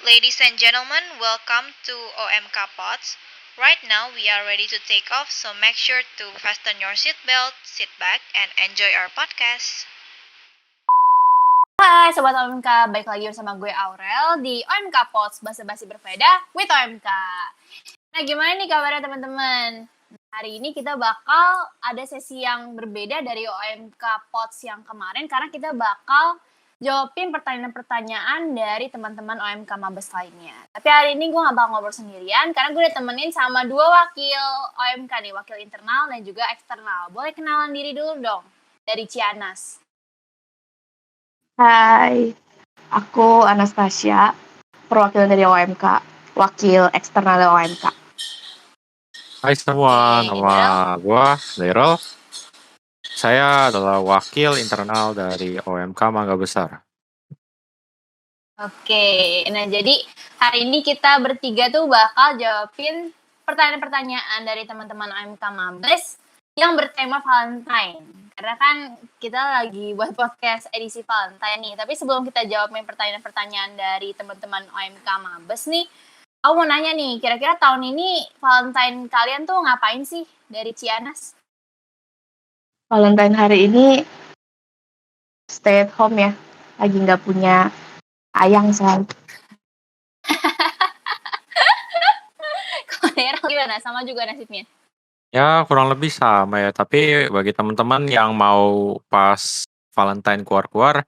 Ladies and gentlemen, welcome to OMK Pods. Right now, we are ready to take off, so make sure to fasten your seatbelt, sit back, and enjoy our podcast. Hai Sobat OMK, balik lagi bersama gue Aurel di OMK Pods Basa-basi Bersepeda with OMK. Nah gimana nih kabarnya teman-teman? Hari ini kita bakal ada sesi yang berbeda dari OMK Pods yang kemarin karena kita bakal jawabin pertanyaan-pertanyaan dari teman-teman OMK Mabes lainnya. Tapi hari ini gue gak bakal ngobrol sendirian karena gue ditemenin sama dua wakil OMK nih, wakil internal dan juga eksternal. Boleh kenalan diri dulu dong dari Cianas. Hai, aku Anastasia, perwakilan dari OMK, wakil eksternal OMK. Hai semua, Oke, nama gue Daryl. Saya adalah wakil internal dari OMK Mangga Besar. Oke, nah jadi hari ini kita bertiga tuh bakal jawabin pertanyaan-pertanyaan dari teman-teman OMK Mabes yang bertema Valentine. Karena kan kita lagi buat podcast edisi Valentine nih. Tapi sebelum kita jawabin pertanyaan-pertanyaan dari teman-teman OMK Mabes nih, aku mau nanya nih, kira-kira tahun ini Valentine kalian tuh ngapain sih dari Cianas? Valentine hari ini stay at home ya, lagi nggak punya ayang soal. Kalau daerah gimana? Sama juga nasibnya? Ya kurang lebih sama ya, tapi bagi teman-teman yang mau pas Valentine keluar-keluar,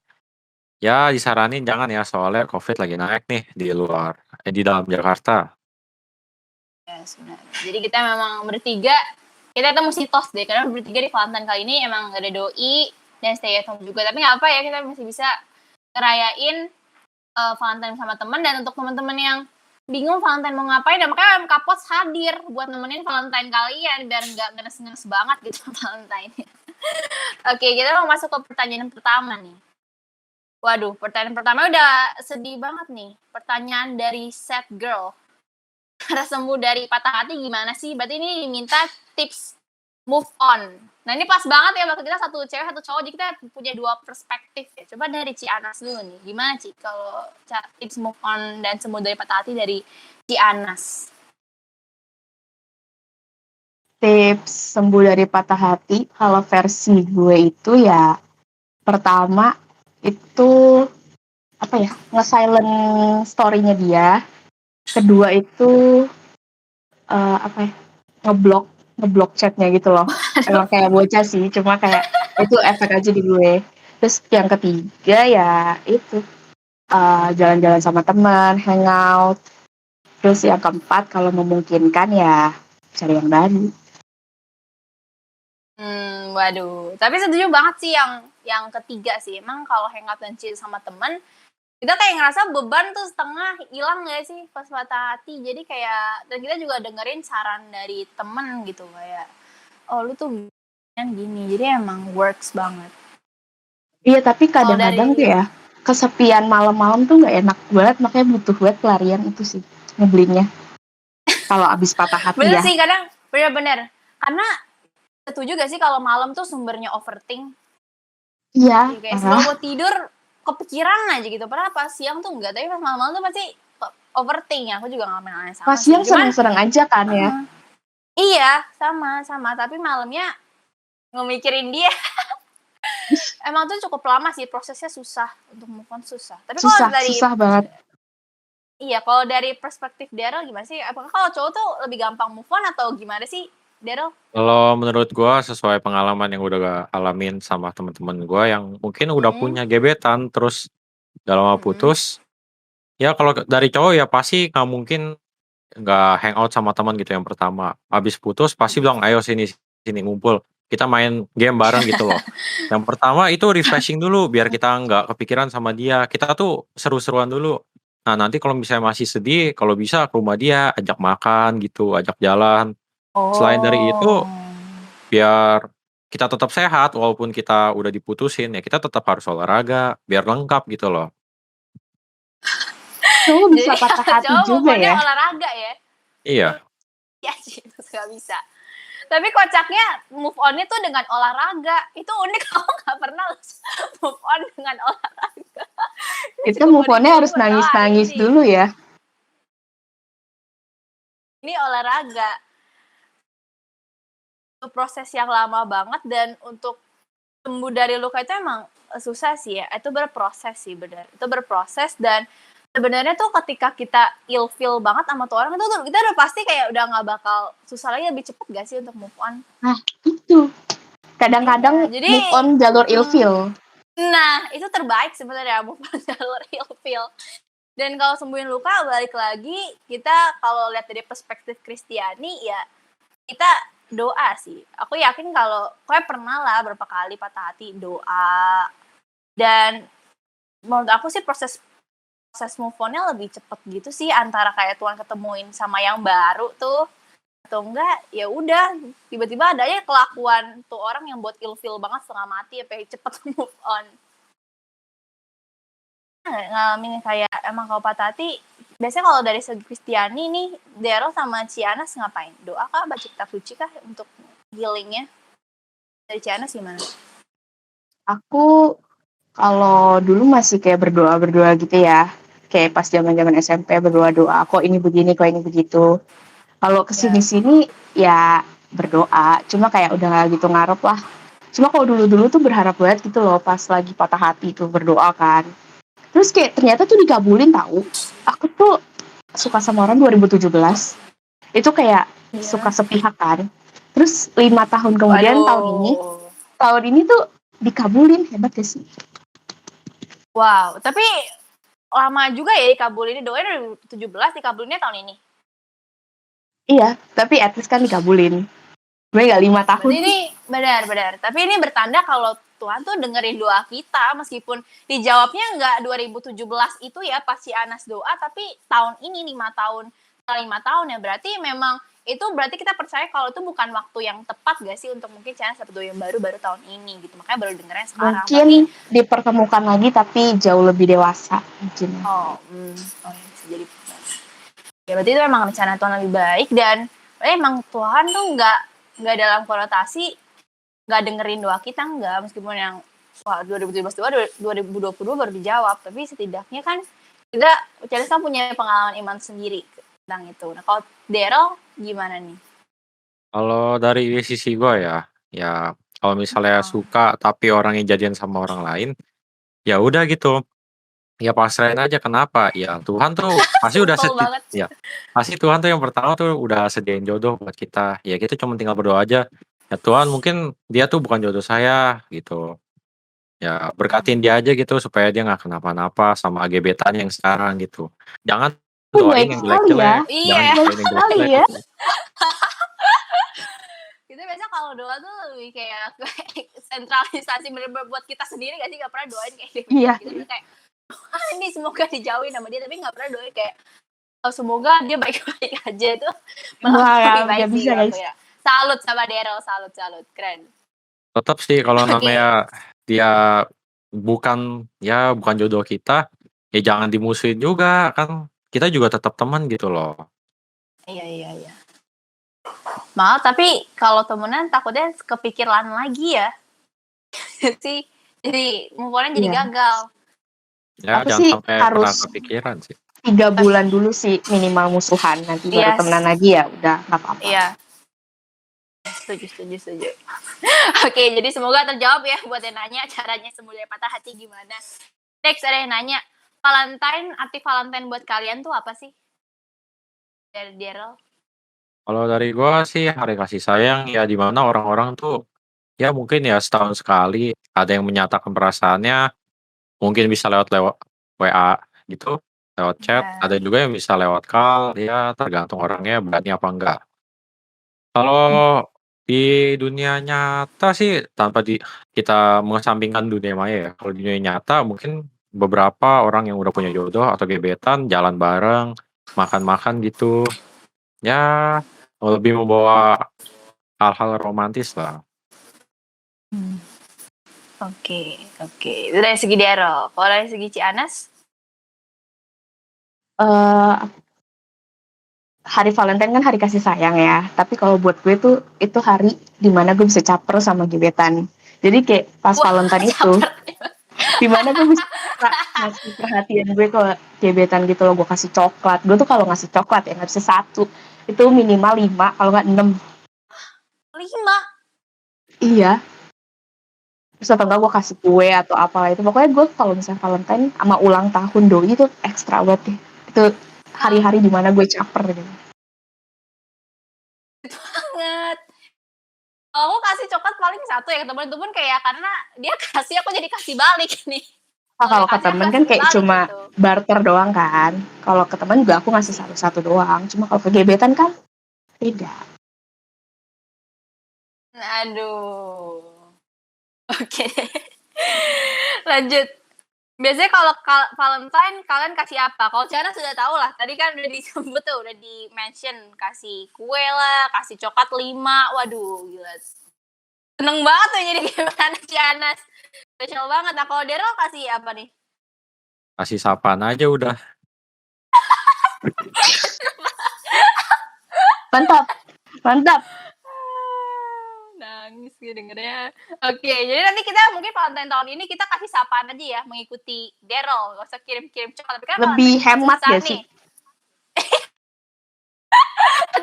ya disaranin jangan ya soalnya COVID lagi naik nih di dalam Jakarta. Ya, sebenarnya. Jadi kita memang bertiga, kita mesti tos deh, karena bertiga di Valentine kali ini emang gak ada doi dan stay at home juga. Tapi gak apa ya, kita masih bisa ngerayain Valentine sama teman. Dan untuk teman-teman yang bingung Valentine mau ngapain, dan makanya MK Pots hadir buat nemenin Valentine kalian, biar gak ngenes-ngenes banget gitu Valentine. Oke, kita mau masuk ke pertanyaan pertama nih. Waduh, pertanyaan pertama udah sedih banget nih. Pertanyaan dari Sad Girl. Cara sembuh dari patah hati gimana sih? Berarti ini diminta tips move on. Nah ini pas banget ya, waktu kita satu cewek satu cowok, jadi kita punya dua perspektif ya. Coba dari Cianas dulu nih, gimana Ci kalau tips move on dan sembuh dari patah hati dari Cianas? Tips sembuh dari patah hati, kalau versi gue itu ya, pertama itu nge-silent story-nya dia. Kedua itu ngeblok chatnya gitu loh. Emang kayak bocah sih, cuma kayak itu efek aja di gue. Terus yang ketiga ya itu jalan-jalan sama teman, hangout. Terus yang keempat kalau memungkinkan ya cari yang baru. Waduh. Tapi setuju banget sih yang ketiga sih. Emang kalau hangout dan chill sama teman, kita kayak ngerasa beban tuh setengah hilang gak sih pas patah hati. Jadi kayak, dan kita juga dengerin saran dari temen gitu kayak, oh lu tuh gini. Jadi emang works banget. Iya, tapi kadang-kadang tuh ya kesepian malam-malam tuh nggak enak banget, makanya butuh buat pelarian itu sih ngebelinnya. Kalau abis patah hati bener ya. sih, kadang bener-bener. Karena setuju gak sih kalau malam tuh sumbernya overthink? Iya. Kayak sebelum mau tidur kepikiran aja gitu. Padahal pas siang tuh enggak, tapi pas malam-malam tuh pasti overthink ya. Aku juga ngalamin hal yang sama. Pas siang seneng-seneng aja kan ya. Iya, sama. Tapi malamnya ngemikirin dia. Emang tuh cukup lama sih, prosesnya susah. Untuk move on susah. Tapi kalau dari susah banget. Iya, kalau dari perspektif Daryl gimana sih? Apakah kalau cowok tuh lebih gampang move on atau gimana sih, Daryl? Kalau menurut gue sesuai pengalaman yang udah gak alamin sama teman-teman gue yang mungkin udah punya gebetan terus udah lama putus. Ya kalau dari cowok ya pasti nggak mungkin nggak hangout sama teman gitu yang pertama. Habis putus pasti bilang ayo sini ngumpul. Kita main game bareng gitu loh. Yang pertama itu refreshing dulu biar kita nggak kepikiran sama dia. Kita tuh seru-seruan dulu. Nah nanti kalau misalnya masih sedih, kalau bisa ke rumah dia, ajak makan gitu, ajak jalan. Selain dari itu, biar kita tetap sehat walaupun kita udah diputusin ya kita tetap harus olahraga biar lengkap gitu loh. Cowok bisa patah hati juga ya. Olahraga ya? Iya. Ya sih, nggak bisa. Tapi kocaknya move on-nya tuh dengan olahraga. Itu unik, aku nggak pernah move on dengan olahraga. Itu move on-nya harus nangis-nangis dulu ya. olahraga. Itu proses yang lama banget dan untuk sembuh dari luka itu emang susah sih ya. Itu berproses sih benar. Itu berproses dan sebenarnya tuh ketika kita ilfeel banget sama tuh orang itu tuh kita udah pasti kayak udah nggak bakal susah lagi, lebih cepet gak sih untuk move on? Nah, itu. Kadang-kadang Jadi move on jalur ilfeel. Nah, itu terbaik sebenarnya move on jalur ilfeel. Dan kalau sembuhin luka balik lagi kita kalau lihat dari perspektif Kristiani ya kita doa sih. Aku yakin kalau kayak pernah lah berapa kali patah hati doa. Dan menurut aku sih proses move on-nya lebih cepet gitu sih antara kayak Tuhan ketemuin sama yang baru tuh atau enggak ya udah tiba-tiba ada aja kelakuan tuh orang yang buat ilfeel banget setengah mati ya pengen cepet move on. Ngalamin kayak emang kalau patah hati biasanya kalau dari segi Kristiani nih Daryl sama Cianas ngapain? Doa kah? Baca kitab suci kah untuk healingnya? Dari Cianas gimana? Aku kalau dulu masih kayak berdoa gitu ya. Kayak pas zaman-zaman SMP berdoa-doa, kok ini begini, kok ini begitu. Kalau kesini-sini ya berdoa, cuma kayak udah gak gitu ngarep lah. Cuma kalau dulu-dulu tuh berharap banget gitu loh pas lagi patah hati tuh berdoa kan. Terus kayak ternyata tuh dikabulin tahu. Aku tuh suka sama orang 2017. Itu kayak suka sepihak kan. Terus 5 tahun kemudian tahun ini tuh dikabulin, hebat gak sih? Wow, tapi lama juga ya dikabulin. Doanya 2017 dikabulinnya tahun ini. Iya, tapi at least kan dikabulin. Gue gak 5 tahun. Berarti ini benar. Tapi ini bertanda kalau Tuhan tuh dengerin doa kita meskipun dijawabnya nggak 2017 itu ya pas si Anas doa, tapi tahun ini 5 tahun ya berarti memang itu berarti kita percaya kalau itu bukan waktu yang tepat gak sih untuk mungkin Cianas dapat doa yang baru tahun ini gitu, makanya baru dengernya sekarang. Mungkin tapi dipertemukan lagi tapi jauh lebih dewasa mungkin. Bisa jadi. Ya berarti itu memang rencana Tuhan lebih baik dan emang Tuhan tuh nggak dalam konotasi nggak dengerin doa kita, nggak, meskipun yang 2017 2022 baru dijawab, tapi setidaknya kan kita Cianas kan punya pengalaman iman sendiri tentang itu. Nah kalau Daryl gimana nih? Kalau dari sisi gue ya kalau misalnya suka tapi orangnya jadian sama orang lain, ya udah gitu. Ya pasrahin aja, kenapa? Ya Tuhan tuh pasti udah ya pasti Tuhan tuh yang pertama tuh udah sediain jodoh buat kita. Ya kita cuma tinggal berdoa aja. Ya Tuhan mungkin dia tuh bukan jodoh saya gitu. Ya berkatin dia aja gitu supaya dia nggak kenapa-napa sama gebetan yang sekarang gitu. Jangan doain yang jelek-jelek. Iya. Jangan doain yang jelek-jelek ya. gitu. Kita biasa kalau doa tuh lebih kayak sentralisasi bener-bener buat kita sendiri gak sih, gak pernah doain kayak gitu. Iya. Kita tuh kayak ini semoga dijauhin sama dia, tapi gak pernah doain kayak semoga dia baik-baik aja tuh. Wah, gak bisa guys. Ya. Salut sama Daryl, salut, keren. Tetap sih kalau namanya dia bukan jodoh kita, ya jangan dimusuhin juga, kan kita juga tetap teman gitu loh. Iya. Malah tapi kalau temenan takutnya kepikiran lagi ya. Jadi move on jadi gagal. Ya aku jangan sih sampai harus pernah kepikiran sih. 3 bulan dulu sih minimal musuhan, nanti baru temenan lagi ya udah gak apa-apa. Iya. Setuju. Oke, jadi semoga terjawab ya buat yang nanya caranya sembuh dari patah hati gimana. Next ada yang nanya, arti Valentine buat kalian tuh apa sih? Dari Daryl. Kalau dari gua sih hari kasih sayang ya di mana orang-orang tuh ya mungkin ya setahun sekali ada yang menyatakan perasaannya, mungkin bisa lewat WA gitu, lewat chat, ada juga yang bisa lewat call, ya tergantung orangnya berani apa enggak. Kalau di dunia nyata sih tanpa kita mengesampingkan dunia maya ya, kalau di dunia nyata mungkin beberapa orang yang udah punya jodoh atau gebetan jalan bareng, makan-makan gitu. Ya lebih membawa hal-hal romantis lah. Oke. Itu dari segi Daryl. Kalau dari segi Cianas? Hari Valentine kan hari kasih sayang ya. Tapi kalau buat gue tuh itu hari dimana gue bisa caper sama gebetan. Jadi kayak pas Valentine itu, dimana gue bisa ngasih perhatian gue ke gebetan gitu loh. Gue kasih coklat. Gue tuh kalau ngasih coklat ya nggak bisa satu. itu minimal 5 kalau nggak 6. 5. Iya. Terus atau enggak gue kasih kue atau apa itu. Pokoknya gue kalau misalnya Valentine sama ulang tahun doi itu ekstra banget deh. Itu hari-hari dimana gue caper gitu. Banget. Aku kasih coklat paling 1 ya ke temen-temen kayak karena dia kasih aku jadi kasih balik nih. Kalau ke dikasih, temen aku kan kasih kayak balik cuma gitu. barter doang kan. Kalau ke temen juga aku ngasih satu-satu doang. Cuma kalau ke gebetan kan beda. Aduh. Oke. Lanjut. Biasanya kalau Valentine kalian kasih apa? Kalau Ciana sudah tahu lah. Tadi kan udah disebut tuh, udah di-mention. Kasih kue lah, kasih coklat 5. Waduh, gila. Seneng banget tuh jadi gimana Ciana. Spesial banget. Nah kalau Daryl kasih apa nih? Kasih sapaan aja udah. Mantap. Mantap. Nangis gue dengernya. Oke, jadi nanti kita mungkin Valentine tahun ini kita kasih sapaan aja ya, mengikuti Daryl. Gak usah kirim-kirim coklat. Tapi kan Lebih Valentine hemat susah ya nih. sih.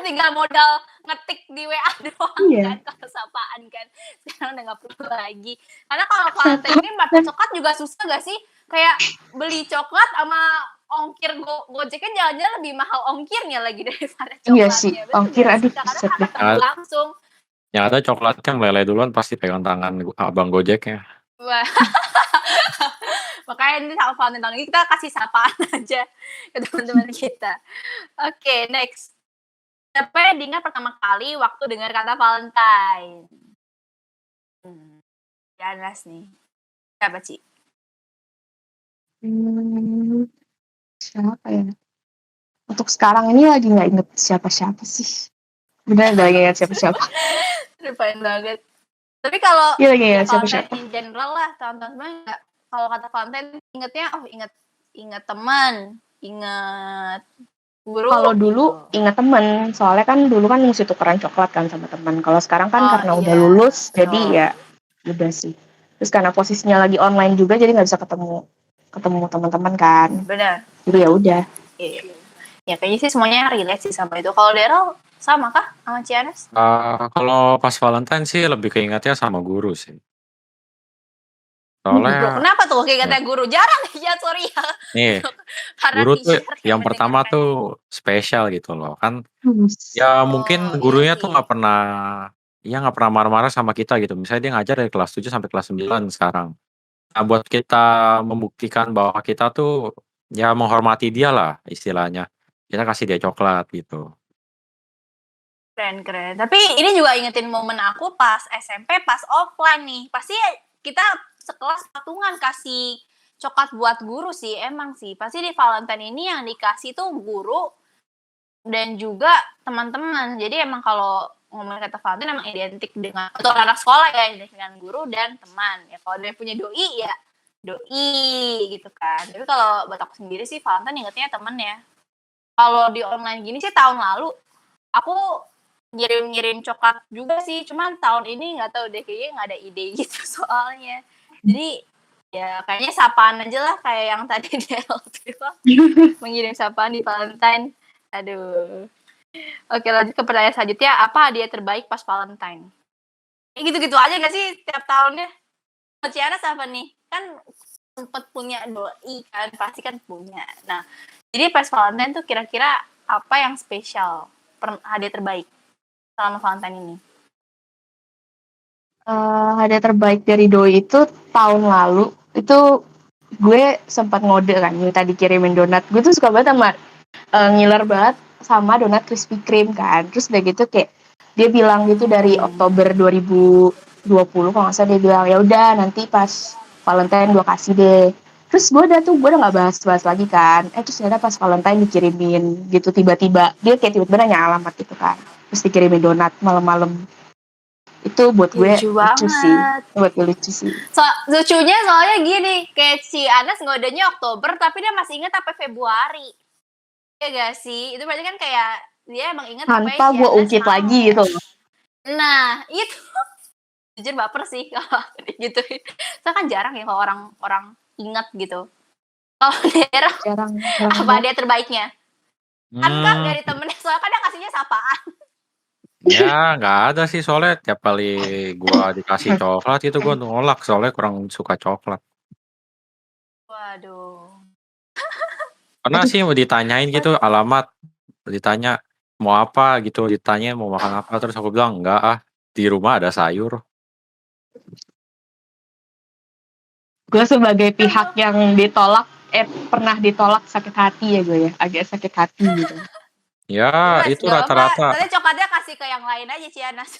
Tinggal modal ngetik di WA doang Iya. kan kalau sapaan kan. Sekarang udah gak perlu lagi. Karena kalau Valentine ini pakai coklat juga susah gak sih? Kayak beli coklat sama ongkir Gojeknya jalan-jalan lebih mahal ongkirnya lagi daripada coklatnya. Iya sih, Betul ongkir gak aduh sih? Karena buset kan deh. ketemu langsung. Yang ada coklatnya meleleh duluan pasti pegang tangan abang Gojeknya. Wah. Makanya ini sama Valentine tahun ini kita kasih sapaan aja ke teman-teman kita. Oke, next. Siapa yang diingat pertama kali waktu dengar kata Valentine? Ganas nih. Siapa, Ci? Siapa ya? Untuk sekarang ini lagi nggak inget siapa-siapa sih. Bener lagi inget siapa-siapa. Lupain banget. Tapi kalau Iya lagi ya inget Valentine siapa-siapa. in general lah, tahun-tahun sebelumnya nggak. Kalau kata Valentine ingetnya inget teman, inget guru. Kalau dulu inget temen, soalnya kan dulu kan mesti tukeran coklat kan sama teman. Kalau sekarang kan karena udah lulus, jadi ya udah sih. Terus karena posisinya lagi online juga, jadi nggak bisa ketemu teman-teman kan. Benar. Jadi ya udah. Iya. Ya kayaknya sih semuanya relate sih sama itu. Kalau Daryl sama kah sama Cianes? Kalau pas Valentine sih lebih keingetnya sama guru sih. Soalnya Kenapa tuh keingetnya guru? Jarang ya, sorry ya. nih, Karena guru tuh teacher yang pertama mendengarkan. tuh spesial gitu loh. Kan ya mungkin gurunya tuh nggak pernah marah-marah sama kita gitu. Misalnya dia ngajar dari kelas 7 sampai kelas 9 sekarang. Nah, buat kita membuktikan bahwa kita tuh ya menghormati dia lah istilahnya. Kita kasih dia coklat gitu. Keren. Tapi ini juga ingetin momen aku pas SMP, pas offline nih. Pasti kita sekelas patungan kasih coklat buat guru sih, emang sih. Pasti di Valentine ini yang dikasih tuh guru dan juga teman-teman. Jadi emang kalau ngomongin kata Valentine emang identik dengan untuk anak sekolah ya, identik dengan guru dan teman. Ya kalau dia punya doi ya doi gitu kan. Tapi kalau buat aku sendiri sih Valentine ingetnya temen ya. Kalau di online gini sih tahun lalu aku ngirim coklat juga sih, cuman tahun ini nggak tahu deh kayaknya nggak ada ide gitu soalnya. Jadi ya kayaknya sapaan aja lah kayak yang tadi dia mengirim sapaan di Valentine. Aduh. Oke, lanjut ke pertanyaan selanjutnya. Apa hadiah terbaik pas Valentine? Ya gitu-gitu aja gak sih tiap tahunnya? Ciara apa nih? Kan sempet punya doi kan, pasti kan punya. Nah, jadi pas Valentine tuh kira-kira apa yang spesial hadiah terbaik selama Valentine ini? Hadiah terbaik dari doi itu tahun lalu itu gue sempat ngode kan minta dikirimin donat. Gue tuh suka banget sama ngiler banget sama donat Krispy Kreme kan. Terus udah gitu kayak dia bilang gitu dari Oktober 2020 kalau nggak salah, dia bilang ya udah nanti pas Valentine gue kasih deh. Terus gue udah nggak bahas lagi kan. Terus ternyata pas Valentine dikirimin gitu tiba-tiba, dia kayak tiba-tiba nanya alamat gitu kan. Terus dikirimin donat malam-malam. Itu buat gue lucu sih. Buat gue lucu sih. Lucunya soalnya gini, kayak si Anas ngodenya Oktober tapi dia masih ingat sampai Februari. Ya gak sih? Itu berarti kan kayak dia emang ingat apa tanpa gue ungkit lagi gitu loh. Nah, itu jujur baper sih kalau gitu. Soalnya kan jarang ya kalau orang ingat gitu. Kalau daerah Jarang apa dia terbaiknya? Kan Kak Hmm, dari temennya, soalnya kan dia kasihnya sapaan. ya nggak ada sih soalnya tiap kali gua dikasih coklat itu gua nolak soalnya kurang suka coklat. Waduh. Pernah Aduh, sih mau ditanyain gitu alamat, ditanya mau apa gitu, ditanyain mau makan apa, terus aku bilang enggak ah, di rumah ada sayur. gue sebagai Kan pihak yang ditolak, pernah ditolak sakit hati ya gue ya, agak sakit hati gitu. Ya Mas, itu gak apa-apa. rata-rata Nanti coklatnya kasih ke yang lain aja, Cianas.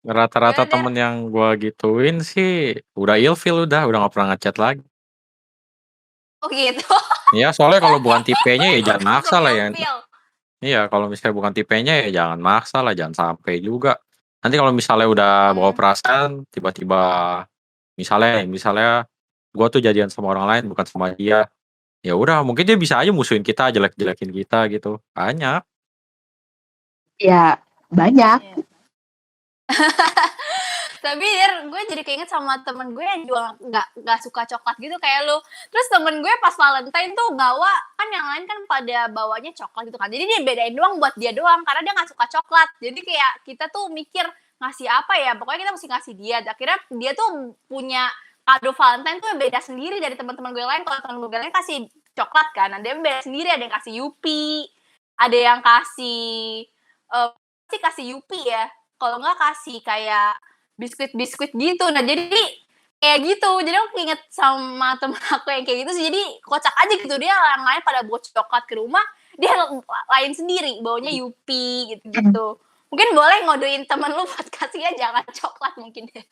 rata-rata Gimana, Der? temen yang gua gituin sih udah ilfil udah nggak pernah ngechat lagi. Oh gitu. Ya soalnya kalau bukan tipenya ya jangan Langsung maksa lah ya. ilfil. Iya kalau misalnya bukan tipenya ya jangan maksa lah, jangan sampai juga. Nanti kalau misalnya udah bawa Hmm. perasaan tiba-tiba misalnya gua tuh jadian sama orang lain bukan sama dia. Ya udah mungkin dia bisa aja musuhin kita, jelek-jelekin kita gitu. Banyak. Ya banyak. Iya. Tapi Der, gue jadi keinget sama temen gue yang juga nggak suka coklat gitu kayak lu. Terus temen gue pas Valentine tuh bawa, kan yang lain kan pada bawanya coklat gitu kan. Jadi dia bedain doang buat dia doang karena dia nggak suka coklat. Jadi kayak kita tuh mikir ngasih apa ya, pokoknya kita mesti ngasih dia. Akhirnya dia tuh punya kado Valentine tuh beda sendiri dari teman-teman gue lain. Kalau teman gue lain kasih coklat kan, nah dia beda sendiri. Ada yang kasih Yupi, ada yang kasih kasih Yupi ya. Kalau nggak kasih kayak biskuit-biskuit gitu. Nah jadi kayak gitu. Jadi aku inget sama temen aku yang kayak gitu sih. Jadi kocak aja gitu. Dia yang lain pada bawa coklat ke rumah, dia lain sendiri. Bawanya Yupi gitu-gitu. Mungkin boleh ngodein temen lu buat kasihnya jangan coklat mungkin deh.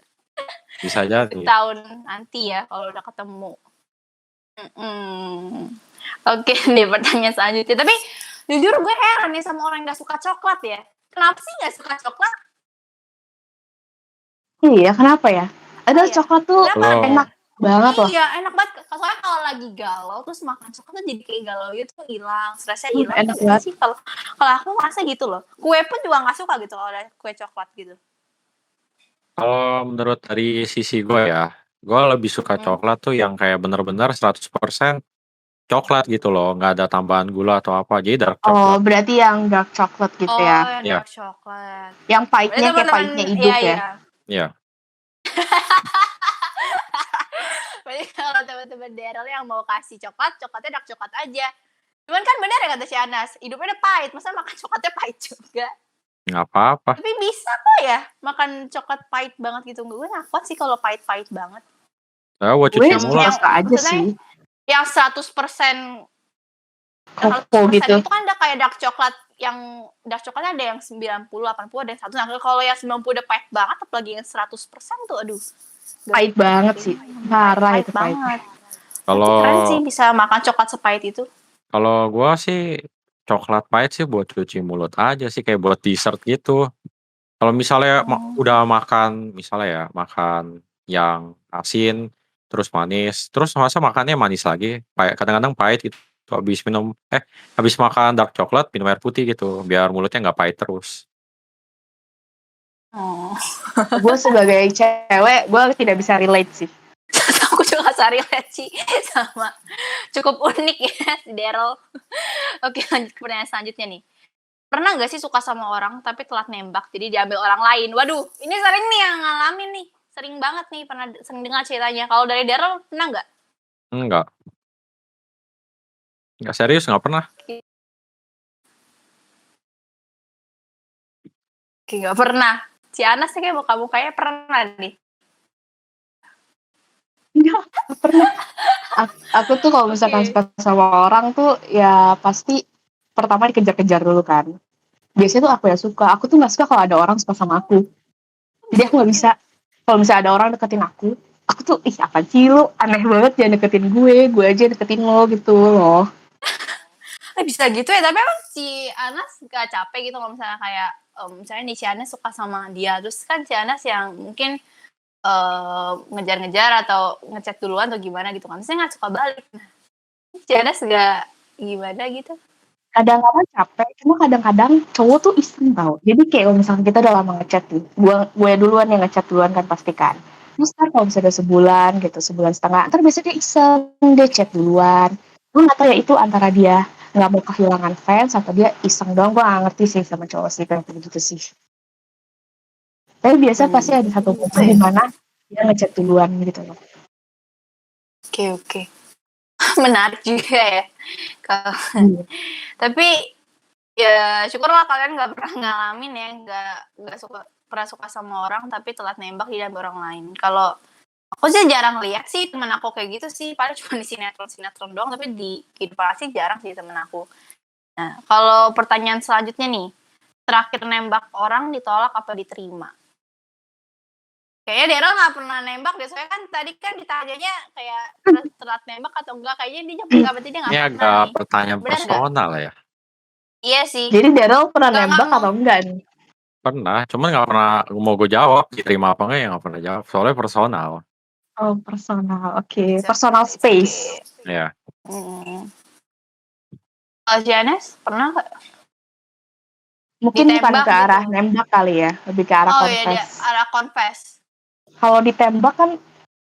Bisa jadi. Tahun nanti ya kalau udah ketemu. Oke nih pertanyaan selanjutnya. Tapi jujur gue heran nih sama orang yang gak suka coklat ya. Kenapa sih gak suka coklat? Iya, kenapa ya? Ada Iya. coklat tuh Kenapa, enak banget loh. Iya, enak banget. Soalnya kalau lagi galau terus makan coklat tuh jadi kayak galau itu hilang, stresnya hilang. Enak Gitu banget. sih kalau aku merasa gitu loh. Kue pun juga nggak suka gitu kalau ada kue coklat gitu. Kalau menurut dari sisi gue ya, gue lebih suka coklat tuh yang kayak bener-bener 100% coklat gitu loh, nggak ada tambahan gula atau apa, jadi dark Oh, coklat. berarti yang dark chocolate gitu Oh, ya. yang Iya, dark coklat. Yang Berarti pahitnya kayak teman-teman, pahitnya iya hidup ya. iya. iya. Berarti kalau teman-teman Daryl yang mau kasih coklat, coklatnya dark coklat aja. Cuman kan benar ya kata si Anas, hidupnya udah pahit, masa makan coklatnya pahit juga. Nggak apa-apa. Tapi bisa kok ya makan coklat pahit banget gitu. Gue nggak kuat sih kalau pahit-pahit banget. Ya, buat Gue cuci Yang mulut. suka aja maksudnya sih. yang 100% Koko gitu. itu kan ada kayak dark coklat, yang dark coklatnya ada yang 90, 80, ada yang 100. Nah, kalau yang 90 udah pahit banget, apalagi yang 100% tuh aduh. Pahit banget sih. Parah Pahit itu pahit. banget. Kalau Keren sih bisa makan coklat sepahit itu. kalau gue sih coklat pahit sih buat cuci mulut aja sih, kayak buat dessert gitu. Kalau misalnya udah makan, misalnya ya makan yang asin, terus manis, terus masa makannya manis lagi, kadang-kadang pahit gitu. Habis makan dark coklat minum air putih gitu, biar mulutnya nggak pahit terus. Oh. Gue sebagai cewek, gue tidak bisa relate sih. Aku juga sari sih sama cukup unik ya si Daryl. Oke, lanjut ke pertanyaan selanjutnya nih. Pernah gak sih suka sama orang tapi telat nembak jadi diambil orang lain? Waduh, ini sering nih yang ngalamin nih. Sering banget nih, sering dengar ceritanya. Kalau dari Daryl pernah gak? Nggak serius, nggak pernah. Oke, gak pernah. Si Anas sih kayak muka-mukanya pernah nih. Enggak pernah. Aku tuh kalau misalkan suka sama orang tuh ya pasti pertama dikejar-kejar dulu kan. Biasanya tuh aku yang suka. Aku tuh nggak suka kalau ada orang suka sama aku. Jadi aku nggak bisa. Kalau misalnya ada orang deketin aku tuh apa sih lu, aneh banget, jangan deketin gue aja deketin lo gitu loh. Bisa gitu ya, tapi emang si Anas gak capek gitu kalau misalnya kayak misalnya nih si Anas suka sama dia, terus kan si Anas yang mungkin ngejar-ngejar atau ngechat duluan atau gimana gitu kan, saya nggak suka balik. Si Anas gak gimana gitu? Kadang-kadang capek, cuma kadang-kadang cowok tuh iseng tau. Jadi kayak kalau misalnya kita udah lama ngechat nih, gue duluan yang ngechat duluan kan pasti kan. Terus kan kalau misalnya sebulan gitu, sebulan setengah, ntar biasanya dia iseng, dia chat duluan. Gue gak tau ya itu antara dia nggak mau kehilangan fans atau dia iseng doang, gue nggak ngerti sih sama cowok sih kayak gitu sih. Tapi biasa pasti ada satu momen di mana dia ngechat duluan gitu loh. Oke. Menarik juga ya. Tapi ya syukurlah kalian nggak pernah ngalamin ya, nggak pernah suka sama orang tapi telat nembak di orang lain. Kalau aku sih jarang lihat sih temen aku kayak gitu sih, paling cuma di sinetron doang, tapi di kehidupan asli jarang sih temen aku. Nah, kalau pertanyaan selanjutnya nih, terakhir nembak orang ditolak apa diterima? Kayaknya Daryl nggak pernah nembak deh, soalnya kan tadi kan ditanyanya kayak telat nembak atau enggak, kayaknya dia jawab enggak, berarti dia nggak Ini pernah agak nih. pertanyaan Benar nggak? personal ya. Iya sih. Jadi Daryl pernah Nggak nembak mau. atau enggak nih? Pernah, cuman nggak pernah mau gue jawab, diterima apa enggak ya nggak pernah jawab, soalnya personal. Oh, personal, oke. It's Personal okay. space. Ya. Kalau Janes pernah nggak? Mungkin bukan Ditembak ke arah gitu. nembak kali ya, lebih ke arah Oh confess. iya, dia arah confess. Kalau ditembak kan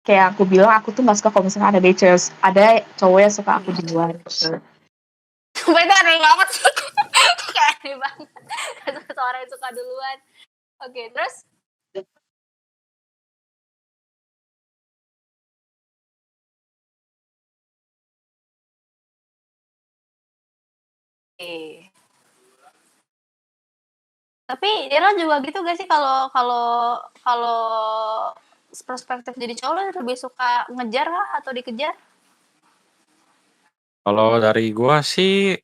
kayak aku bilang, aku tuh nggak suka kalau misalnya ada cowok yang suka aku duluan gitu. Sumpah itu aneh banget sih. Kayak aneh banget. Seorang yang suka duluan. Oke, terus? Oke. Tapi Dira juga gitu gak sih kalau perspektif jadi cowok lo lebih suka ngejar kah atau dikejar? Kalau dari gua sih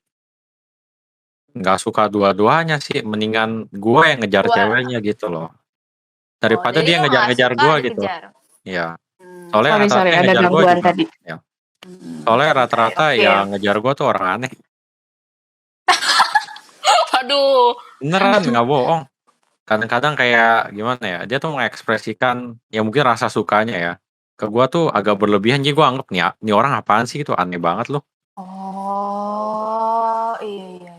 nggak suka dua-duanya sih, mendingan gua yang ngejar ceweknya gitu loh. Daripada jadi dia lo nggak ngejar-ngejar suka gua gitu. dikejar? Iya. Soalnya Sorry, rata-rata yang ada ngejar gua gangguan juga. tadi. Ya. Soalnya rata-rata Oke. yang ngejar gua tuh orang aneh. Aduh. Beneran nggak bohong. Kadang-kadang kayak gimana ya, dia tuh mengekspresikan ya mungkin rasa sukanya ya. Ke gua tuh agak berlebihan, jadi gua anggap nih orang apaan sih gitu, aneh banget loh. Oh, iya.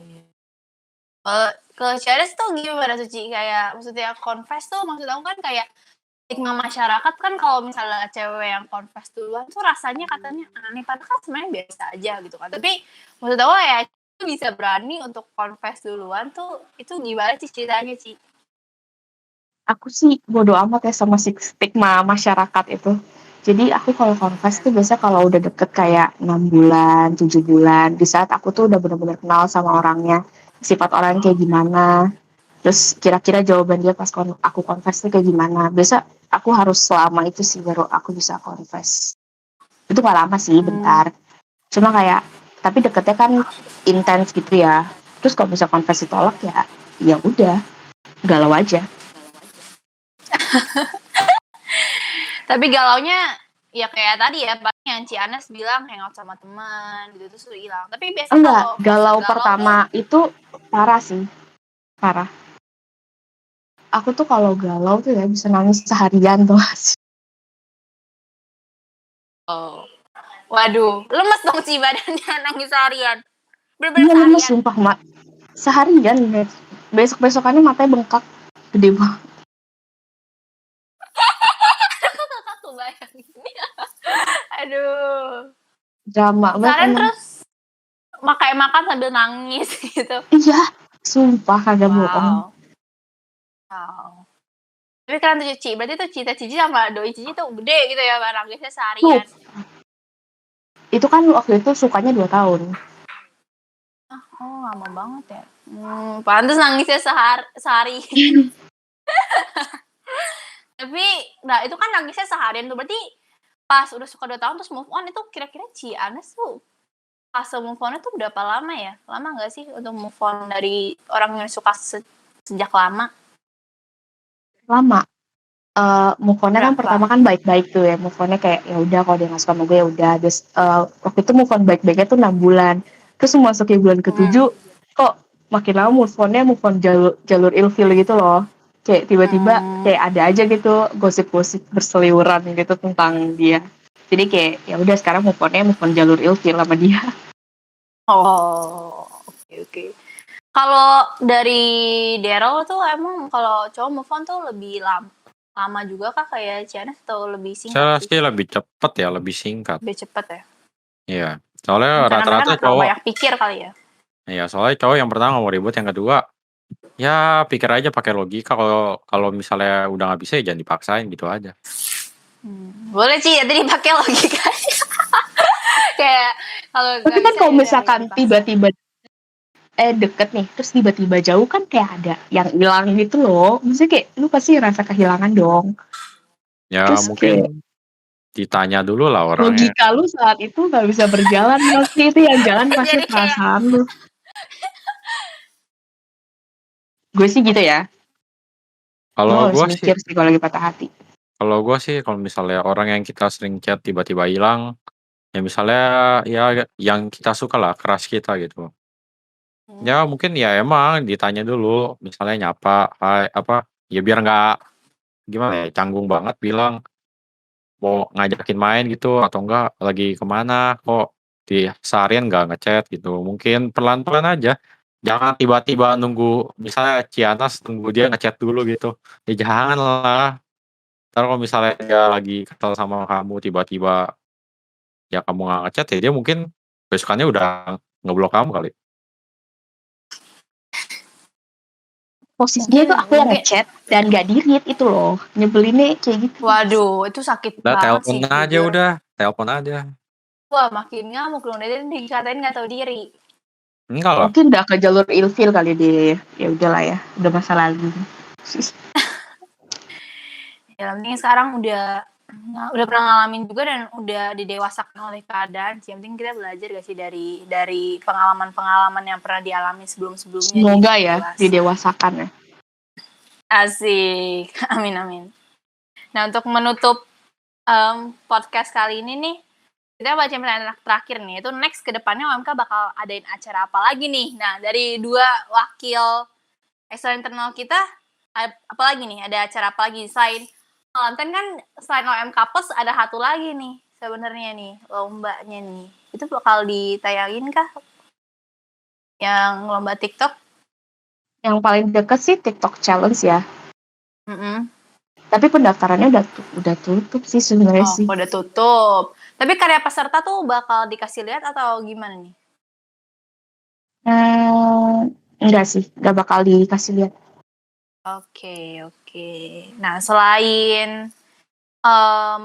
Ke Charles tuh gimana Suci? Kayak maksudnya confess tuh maksud aku kan kayak stigma masyarakat kan kalau misalnya cewek yang confess duluan tuh rasanya katanya aneh, padahal kan sebenarnya biasa aja gitu kan. Tapi maksud aku ya itu bisa berani untuk confess duluan tuh itu gimana sih ceritanya sih? Aku sih bodo amat ya sama stigma masyarakat itu. Jadi aku kalau confess tuh biasa kalau udah deket kayak 6 bulan, 7 bulan. Di saat aku tuh udah benar-benar kenal sama orangnya. Sifat orang kayak gimana. Terus kira-kira jawaban dia pas aku confess tuh kayak gimana. Biasa aku harus selama itu sih baru aku bisa confess. Itu gak lama sih, bentar. Cuma kayak, tapi deketnya kan intens gitu ya. Terus kalau bisa confess ditolak ya udah, galau aja. Tapi galaunya ya kayak tadi ya, paling yang Cianes bilang hangout sama teman gitu terus udah hilang. Tapi biasanya Enggak, kalau galau tuh, pertama itu parah sih. Parah. Aku tuh kalau galau tuh ya bisa nangis seharian tuh. oh. Waduh, lemes dong sih badannya nangis seharian. Iya Bener-bener lemes seharian. sumpah, Mak. Seharian, besok-besokannya matanya bengkak. Gede banget. Aku bayangin. Aduh. Drama banget Seharian emang. terus makan sambil nangis gitu. Iya, sumpah kagak bohong. Wow. Tapi kan tuh Cici, berarti tuh Cita Cici sama Doi Cici tuh gede gitu ya, nangisnya seharian. Itu kan waktu itu sukanya 2 tahun. Oh, lama banget ya. Pantes nangisnya sehari. Tapi, nah itu kan nangisnya seharian tuh, berarti pas udah suka 2 tahun terus move on itu kira-kira Cianes tuh fase move on-nya tuh berapa lama ya? Lama nggak sih untuk move on dari orang yang suka sejak lama? Lama. Move on-nya kan pertama kan baik-baik tuh ya. Move on-nya kayak ya udah kalau dia nggak suka sama gue ya udah. Terus waktu itu move on baik-baiknya tuh 6 bulan. Terus memasuki bulan ke-7 kok makin lama move on jalur ilfil gitu loh. Kayak tiba-tiba kayak ada aja gitu gosip-gosip berseliweran gitu tentang dia. Jadi kayak ya udah sekarang move on jalur ilfil sama dia. Oh, oke. Kalau dari Daryl tuh emang kalau cowok move on tuh lebih lama juga kah kayak Cianes atau lebih singkat? Saya sih lebih cepet ya, lebih singkat. Lebih cepet ya? Iya. Soalnya Karena mereka rata-rata nggak terlalu cowok banyak pikir kali ya. Ya soalnya cowok yang pertama nggak mau ribut, yang kedua ya pikir aja pakai logika, kalau misalnya udah nggak bisa ya jangan dipaksain gitu aja. Boleh sih, nanti dipakai logika. Kayak kalau Tapi nggak kan bisa kalau ya udah misalkan dipaksa. tiba-tiba deket nih, terus tiba-tiba jauh kan kayak ada yang hilang gitu loh. Maksudnya kayak lu pasti ngerasa kehilangan dong. Ya Terus kayak mungkin ditanya dulu lah orangnya. logika lu saat itu nggak bisa berjalan, pasti itu yang jalan pasti Jadi kayak perasaan lu. Gue sih gitu ya. Gue Kalau harus gue sih mikir sih kalau lagi patah hati. kalau misalnya orang yang kita sering chat tiba-tiba hilang, ya misalnya ya yang kita suka lah, crush kita gitu. Ya mungkin ya emang ditanya dulu, misalnya nyapa, hai, apa, ya biar nggak gimana ya, canggung banget bilang mau ngajakin main gitu atau enggak lagi kemana, kok di seharian nggak ngechat gitu. Mungkin pelan-pelan aja, jangan tiba-tiba nunggu misalnya Cianas nunggu dia ngechat dulu gitu. Ya jangan lah. Entar kalau misalnya dia lagi kesel sama kamu tiba-tiba ya kamu nggak ngechat ya dia mungkin besokannya udah ngeblok kamu kali. Posisinya tuh aku yang mungkin ngechat dan gak di-read itu loh. Nyebelinnya kayak gitu. waduh, itu sakit Udah banget telepon sih aja jujur. udah, telepon aja. Wah, makin ngamuk dong. Dia dikatain nggak tahu diri. Enggak lah. Mungkin udah ke jalur ilfil kali dia. Ya udahlah ya, udah masa lalu. Ya, penting sekarang udah pernah ngalamin juga dan udah didewasakan oleh keadaan. Yang penting kita belajar gak sih dari pengalaman-pengalaman yang pernah dialami sebelum-sebelumnya. Semoga jadi ya dewasa. didewasakan ya. Asik. Amin amin. Nah, untuk menutup podcast kali ini nih, kita baca pertanyaan terakhir nih. Itu next ke depannya OMK bakal adain acara apa lagi nih? Nah, dari dua wakil eksternal internal kita, apa lagi nih? Ada acara apa lagi selain Valentine kan? Selain OMK Plus ada satu lagi nih sebenarnya nih, lombanya nih. Itu bakal ditayangin kah? Yang lomba TikTok? Yang paling deket sih TikTok Challenge ya. Mm-mm. Tapi pendaftarannya udah tutup sih sebenarnya Oh, sih. udah tutup. Tapi karya peserta tuh bakal dikasih lihat atau gimana nih? Enggak sih, enggak bakal dikasih lihat. Oke. Nah, selain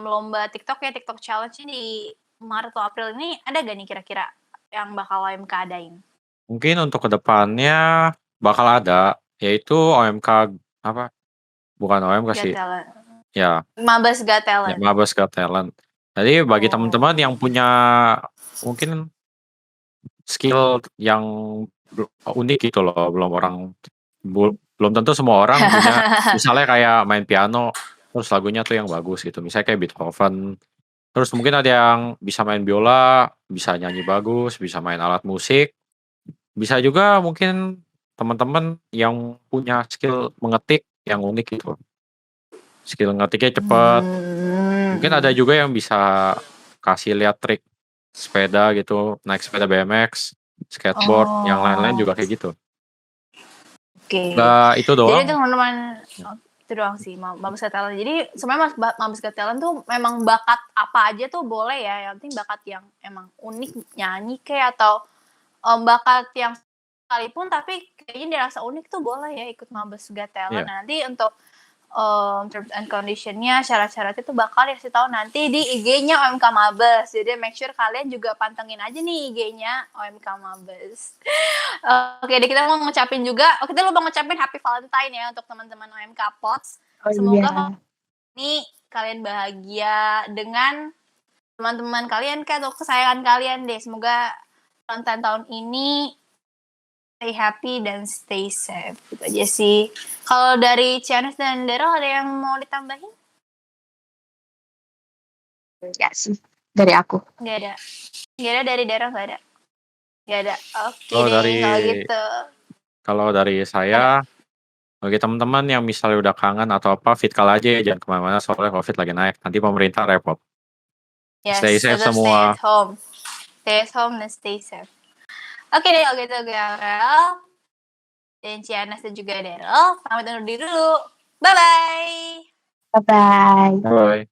lomba TikTok ya, TikTok Challenge di Maret atau April ini, ada gak nih kira-kira yang bakal OMK adain? Mungkin untuk kedepannya bakal ada, yaitu OMK apa? Bukan OMK Got sih. Talent. Ya, Mabes Got Talent. Mabes Got Talent. Jadi bagi teman-teman yang punya mungkin skill yang unik gitu loh, belum tentu semua orang punya misalnya kayak main piano terus lagunya tuh yang bagus gitu. Misalnya kayak Beethoven. Terus mungkin ada yang bisa main biola, bisa nyanyi bagus, bisa main alat musik. Bisa juga mungkin teman-teman yang punya skill mengetik yang unik gitu. Skill ngetiknya cepet. Mungkin ada juga yang bisa kasih lihat trik sepeda gitu, naik sepeda BMX, skateboard, yang lain-lain juga kayak gitu. Oke. Nggak itu Jadi doang. teman-teman, itu doang sih Mabes Got Talent. Jadi sebenarnya Mabes Got Talent tuh memang bakat apa aja tuh boleh ya. Yang penting bakat yang emang unik, nyanyi kayak atau bakat yang sekalipun tapi kayaknya dirasa unik tuh boleh ya ikut Mabes Got Talent. Iya. Nah, nanti untuk terms and condition-nya, syarat-syaratnya tuh bakal dikasih tahu nanti di IG-nya OMK Mabes. Jadi make sure kalian juga pantengin aja nih IG-nya OMK Mabes. Oke, deh kita mau ngucapin juga. Kita lupa ngucapin Happy Valentine ya untuk teman-teman OMK Pots. Oh Semoga iya. ini kalian bahagia dengan teman-teman kalian kan atau kesayangan kalian deh. Semoga Valentine tahun ini stay happy dan stay safe. Gitu aja sih. Kalau dari Cianis dan Daryl ada yang mau ditambahin? Enggak sih, dari aku. Nggak ada. Nggak ada dari Daryl, nggak ada. Nggak ada. Oke Kalau deh, dari kalau gitu. kalau dari saya, bagi teman-teman yang misalnya udah kangen atau apa, fit call aja ya, jangan kemana-mana soalnya COVID lagi naik. Nanti pemerintah repot. Yes, Stay safe tetap stay at semua. home. Stay at home dan stay safe. Oke deh, kalau gitu Daryl dan Cianas dan juga Daryl pamit undur diri dulu. Bye-bye. Bye-bye. Bye.